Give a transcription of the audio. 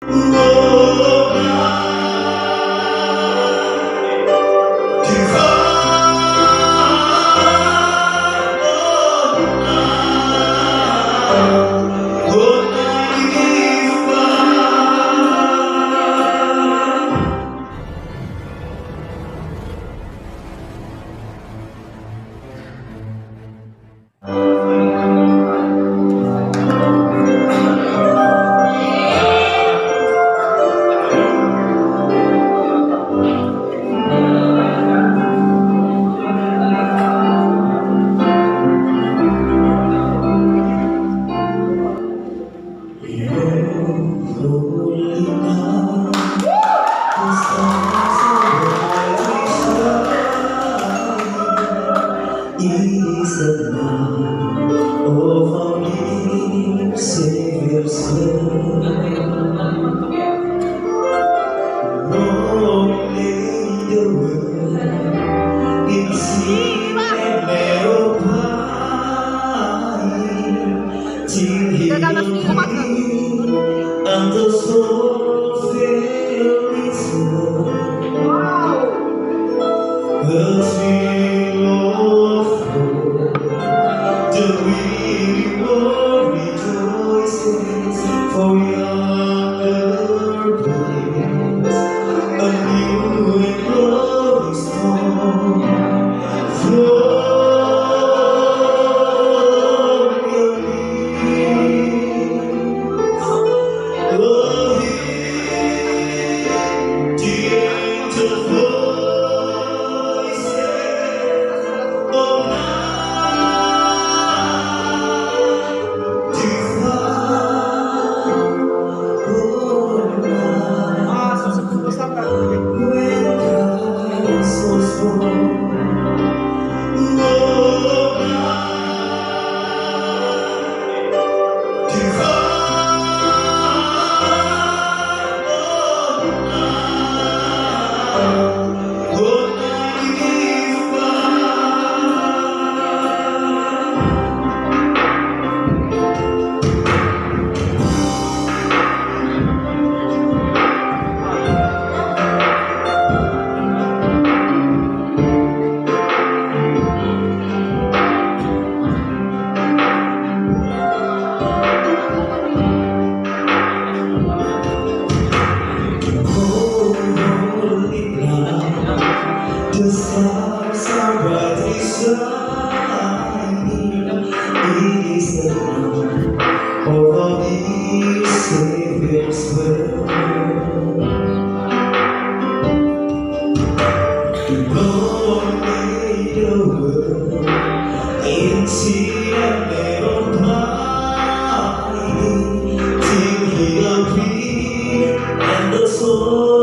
Is the love of our dear Savior's love. Lord, made the world in sin and narrow path till He appeared, and the soul felt its love. The thrill of hope, the weary world rejoices, for yonder place a new and glorious dawn from your lips. Oh, hear the angels' voices of night divine, oh night, when Christ was born, oh night divine, oh night divine. The stars are brightly shining. It is the dawn of our dear Savior's birth. The Lord made the world in sin and narrow path till He appeared, and the soul